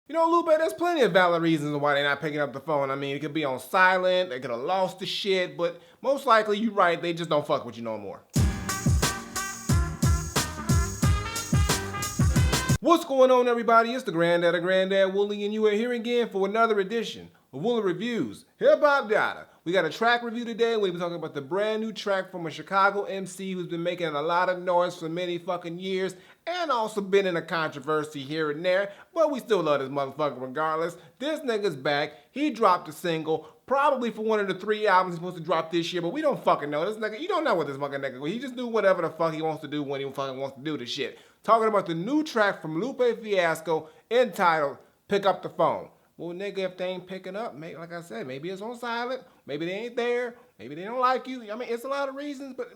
You know, Lupe, there's plenty of valid reasons why they're not picking up the phone. I mean, it could be on silent, they could have lost the shit, but most likely you're right, they just don't fuck with you no more. What's going on, everybody? It's the Granddad of Granddad Wooly, and you are here again for another edition of Wooly Reviews Hip Hop Data. We got a track review today. We'll be talking about the brand new track from a Chicago MC who's been making a lot of noise for many fucking years and also been in a controversy here and there, but we still love this motherfucker regardless. This nigga's back. He dropped a single, probably for one of the 3 albums he's supposed to drop this year, but we don't fucking know. This nigga, you don't know what this fucking nigga, he just do whatever the fuck he wants to do when he fucking wants to do this shit. Talking about the new track from Lupe Fiasco entitled Pick Up the Phone. Well, nigga, if they ain't picking up, like I said, maybe it's on silent, maybe they ain't there, maybe they don't like you. I mean, it's a lot of reasons, but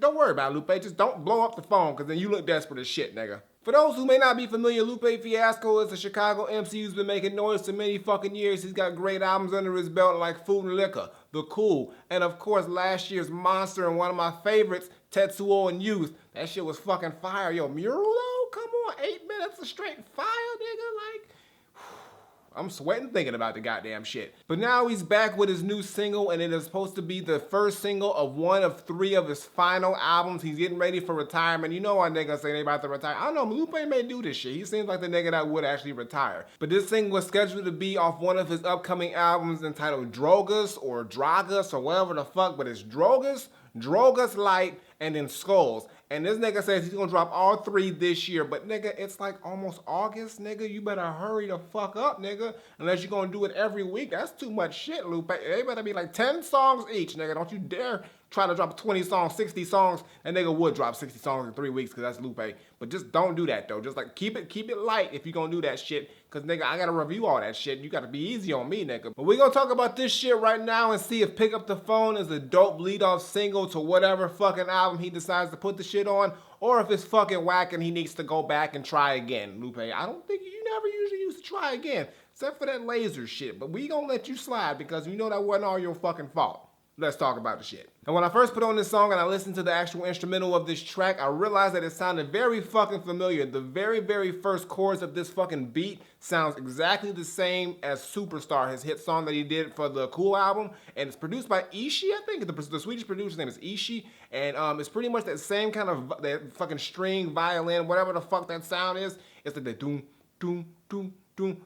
don't worry about it, Lupe. Just don't blow up the phone, because then you look desperate as shit, nigga. For those who may not be familiar, Lupe Fiasco is a Chicago MC who's been making noise for many fucking years. He's got great albums under his belt like Food and Liquor, The Cool, and of course last year's Monster and one of my favorites, Tetsuo and Youth. That shit was fucking fire. Yo, Mural though? Come on, 8 minutes of straight fire, nigga, like... I'm sweating thinking about the goddamn shit. But now he's back with his new single, and it is supposed to be the first single of one of 3 of his final albums. He's getting ready for retirement. You know why niggas say they about to retire. I don't know, Lupe may do this shit. He seems like the nigga that would actually retire. But this single was scheduled to be off one of his upcoming albums entitled Drogas or Dragas or whatever the fuck, but it's Drogas, Drogas Light, and then Skulls. And this nigga says he's gonna drop all 3 this year, but nigga, it's like almost August, nigga. You better hurry the fuck up, nigga. Unless you're gonna do it every week. That's too much shit, Lupe. They better be like 10 songs each, nigga. Don't you dare try to drop 20 songs, 60 songs. That nigga would drop 60 songs in 3 weeks, because that's Lupe. But just don't do that, though. Just like keep it light if you're gonna do that shit. Because, nigga, I gotta review all that shit. You gotta be easy on me, nigga. But we're gonna talk about this shit right now and see if Pick Up the Phone is a dope lead-off single to whatever fucking album he decides to put the shit on, or if it's fucking whack and he needs to go back and try again, Lupe. I don't think you never usually used to try again, except for that laser shit. But we gonna let you slide because you know that wasn't all your fucking fault. Let's talk about the shit. And when I first put on this song and I listened to the actual instrumental of this track, I realized that it sounded very fucking familiar. The very first chorus of this fucking beat sounds exactly the same as Superstar, his hit song that he did for the Cool album. And it's produced by Ishii, I think. The Swedish producer's name is Ishii. And it's pretty much that same kind of that fucking string, violin, whatever the fuck that sound is. It's like the doom, doom, doom.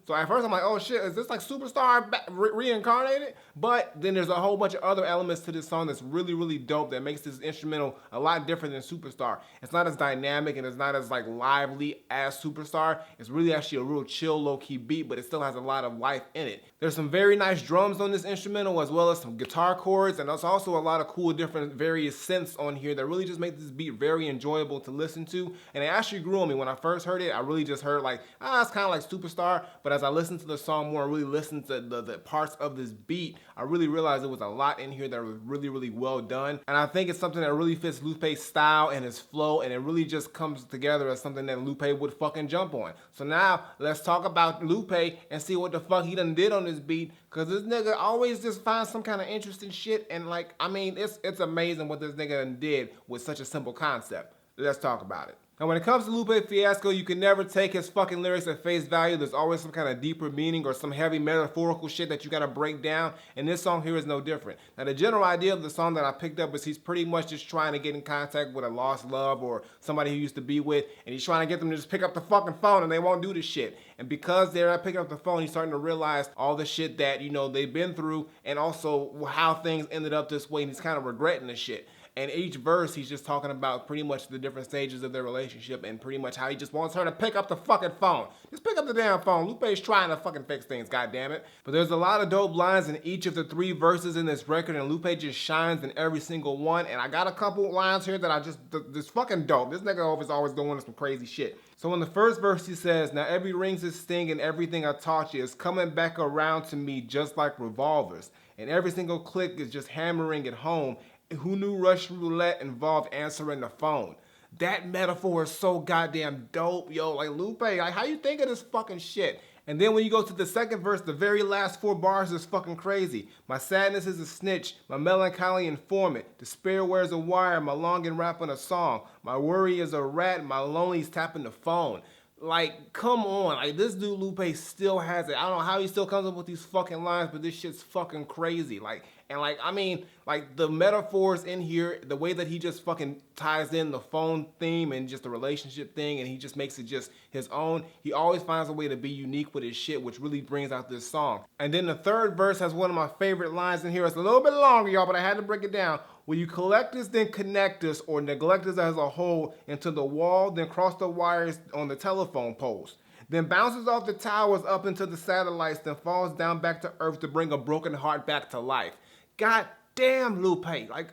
So at first I'm like, oh shit, is this like Superstar reincarnated? But then there's a whole bunch of other elements to this song that's really dope that makes this instrumental a lot different than Superstar. It's not as dynamic and it's not as like lively as Superstar. It's really actually a real chill, low-key beat, but it still has a lot of life in it. There's some very nice drums on this instrumental as well as some guitar chords, and there's also a lot of cool different various synths on here that really just make this beat very enjoyable to listen to. And it actually grew on me. When I first heard it, I really just heard like, it's kind of like Superstar. But as I listened to the song more and really listened to the parts of this beat, I really realized there was a lot in here that was really well done. And I think it's something that really fits Lupe's style and his flow, and it really just comes together as something that Lupe would fucking jump on. So now, let's talk about Lupe and see what the fuck he done did on this beat, because this nigga always just finds some kind of interesting shit, and like, I mean, it's amazing what this nigga done did with such a simple concept. Let's talk about it. Now, when it comes to Lupe Fiasco, you can never take his fucking lyrics at face value. There's always some kind of deeper meaning or some heavy metaphorical shit that you gotta break down, and this song here is no different. Now, the general idea of the song that I picked up is he's pretty much just trying to get in contact with a lost love or somebody he used to be with, and he's trying to get them to just pick up the fucking phone, and they won't do this shit. And because they're not picking up the phone, he's starting to realize all the shit that, you know, they've been through, and also how things ended up this way, and he's kind of regretting the shit. And each verse, he's just talking about pretty much the different stages of their relationship and pretty much how he just wants her to pick up the fucking phone. Just pick up the damn phone. Lupe's trying to fucking fix things, goddammit. But there's a lot of dope lines in each of the 3 verses in this record, and Lupe just shines in every single one. And I got a couple lines here that I just fucking dope. This nigga is always doing some crazy shit. So in the first verse, he says, "Now every ring's a sting and everything I taught you is coming back around to me just like revolvers. And every single click is just hammering it home. Who knew Russian roulette involved answering the phone?" That metaphor is so goddamn dope, yo. Like, Lupe, like, how you think of this fucking shit? And then when you go to the second verse, the very last 4 bars is fucking crazy. "My sadness is a snitch, my melancholy informant. Despair wears a wire, my longing rapping a song. My worry is a rat, my lonely's tapping the phone." Like, come on. Like, this dude Lupe still has it. I don't know how he still comes up with these fucking lines, but this shit's fucking crazy. Like, and like, I mean, like the metaphors in here, the way that he just fucking ties in the phone theme and just the relationship thing, and he just makes it just his own. He always finds a way to be unique with his shit, which really brings out this song. And then the third verse has one of my favorite lines in here. It's a little bit longer, y'all, but I had to break it down. Will you collect us, then connect us, or neglect us as a whole into the wall, then cross the wires on the telephone poles? Then bounces off the towers up into the satellites, then falls down back to earth to bring a broken heart back to life. God damn, Lupe. Like,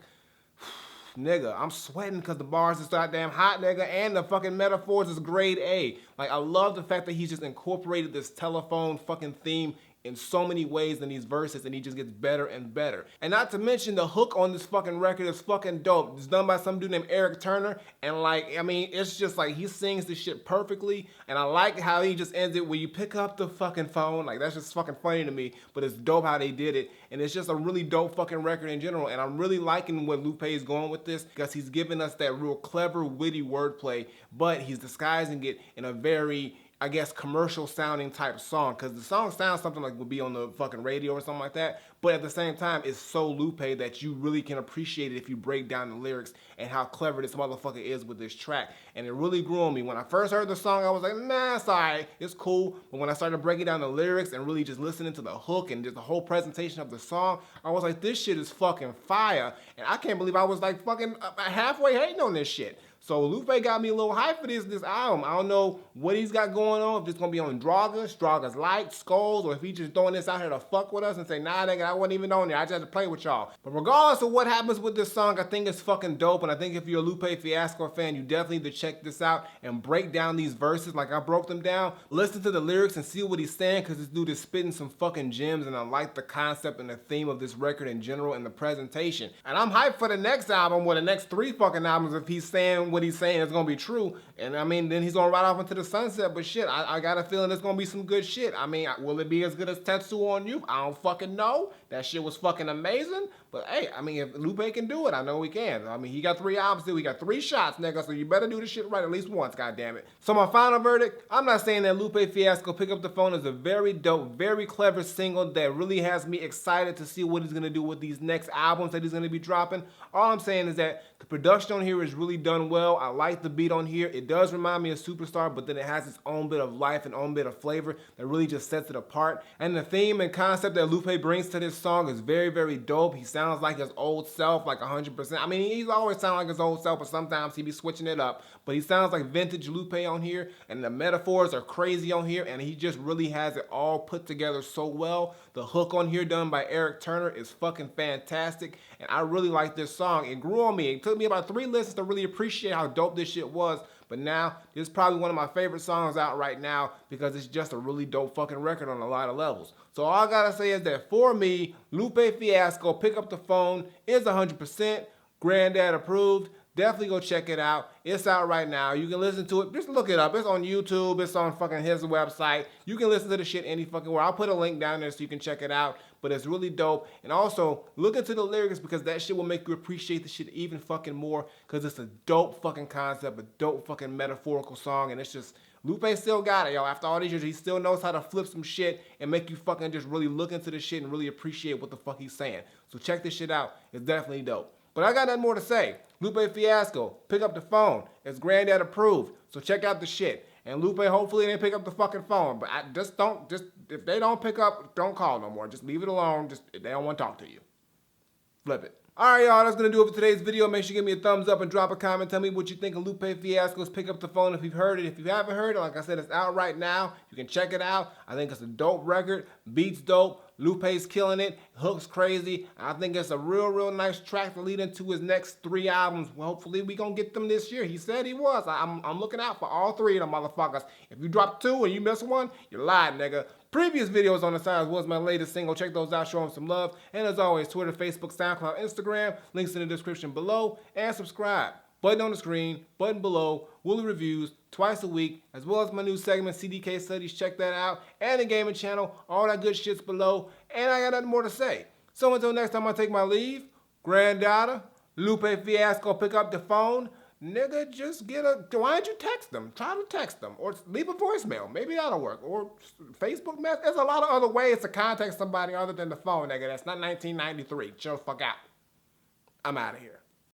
nigga, I'm sweating because the bars is so damn hot, nigga, and the fucking metaphors is grade A. Like, I love the fact that he's just incorporated this telephone fucking theme in so many ways in these verses, and he just gets better and better. And not to mention the hook on this fucking record is fucking dope. It's done by some dude named Eric Turner, and like, I mean, it's just like he sings this shit perfectly, and I like how he just ends it when you pick up the fucking phone. Like, that's just fucking funny to me, but it's dope how they did it, and it's just a really dope fucking record in general, and I'm really liking where Lupe is going with this, because he's giving us that real clever, witty wordplay, but he's disguising it in a very, I guess, commercial sounding type song, because the song sounds something like would be on the fucking radio or something like that, but at the same time it's so Lupe that you really can appreciate it if you break down the lyrics and how clever this motherfucker is with this track. And it really grew on me. When I first heard the song, I was like, nah, it's alright, it's cool. But when I started breaking down the lyrics and really just listening to the hook and just the whole presentation of the song, I was like, this shit is fucking fire. And I can't believe I was like fucking halfway hating on this shit. So Lupe got me a little hype for this album. I don't know what he's got going on, if it's gonna be on Draga's Light, Skulls, or if he's just throwing this out here to fuck with us and say, nah, nigga, I wasn't even on there, I just had to play with y'all. But regardless of what happens with this song, I think it's fucking dope, and I think if you're a Lupe Fiasco fan, you definitely need to check this out and break down these verses like I broke them down. Listen to the lyrics and see what he's saying, because this dude is spitting some fucking gems, and I like the concept and the theme of this record in general and the presentation. And I'm hyped for the next album, or the next 3 fucking albums, if he's saying what he's saying is gonna be true. And I mean, then he's gonna ride off into the sunset. But shit, I got a feeling it's gonna be some good shit. I mean, will it be as good as Tetsu on You? I don't fucking know. That shit was fucking amazing. But hey, I mean, if Lupe can do it, I know he can. I mean, he got 3 albums, dude. He got 3 shots, nigga. So you better do this shit right at least once, goddammit. So my final verdict, I'm not saying that Lupe Fiasco Pick Up the Phone is a very dope, very clever single that really has me excited to see what he's gonna do with these next albums that he's gonna be dropping. All I'm saying is that the production on here is really done well. I like the beat on here. It does remind me of Superstar, but then it has its own bit of life and own bit of flavor that really just sets it apart. And the theme and concept that Lupe brings to this song is very, very dope. He sounds like his old self, like 100%. I mean, he's always sounded like his old self, but sometimes he be switching it up. But he sounds like vintage Lupe on here, and the metaphors are crazy on here, and he just really has it all put together so well. The hook on here done by Eric Turner is fucking fantastic, and I really like this song. It grew on me. It took me about 3 listens to really appreciate how dope this shit was, but now this is probably one of my favorite songs out right now because it's just a really dope fucking record on a lot of levels. So all I gotta say is that for me, Lupe Fiasco Pick Up the Phone is 100% Granddad approved. Definitely go check it out. It's out right now. You can listen to it. Just look it up. It's on YouTube. It's on fucking his website. You can listen to the shit any fucking where. I'll put a link down there so you can check it out. But it's really dope. And also, look into the lyrics because that shit will make you appreciate the shit even fucking more because it's a dope fucking concept, a dope fucking metaphorical song. And it's just, Lupe still got it, y'all. After all these years, he still knows how to flip some shit and make you fucking just really look into the shit and really appreciate what the fuck he's saying. So check this shit out. It's definitely dope. But I got nothing more to say. Lupe Fiasco, Pick Up the Phone. It's Granddad approved. So check out the shit. And Lupe, hopefully they pick up the fucking phone. But if they don't pick up, don't call no more. Just leave it alone. Just, if they don't want to talk to you. Flip it. Alright, y'all, that's going to do it for today's video. Make sure you give me a thumbs up and drop a comment. Tell me what you think of Lupe Fiasco's Pick Up the Phone if you've heard it. If you haven't heard it, like I said, it's out right now. You can check it out. I think it's a dope record. Beats dope. Lupe's killing it. Hook's crazy. I think it's a real nice track to lead into his next 3 albums. Well, hopefully we going to get them this year. He said he was. I'm looking out for all 3 of them motherfuckers. If you drop 2 and you miss one, you lied, nigga. Previous videos on the side was my latest single. Check those out, show them some love. And as always, Twitter, Facebook, SoundCloud, Instagram, links in the description below, and subscribe. Button on the screen, button below, Wooly Reviews, twice a week, as well as my new segment, CDK Studies, check that out, and the gaming channel, all that good shit's below, and I got nothing more to say. So until next time I take my leave, Granddad, Lupe Fiasco Pick Up the Phone, Nigga, just why don't you text them? Try to text them or leave a voicemail. Maybe that'll work. Or Facebook message. There's a lot of other ways to contact somebody other than the phone, nigga. That's not 1993. Chill the fuck out. I'm out of here.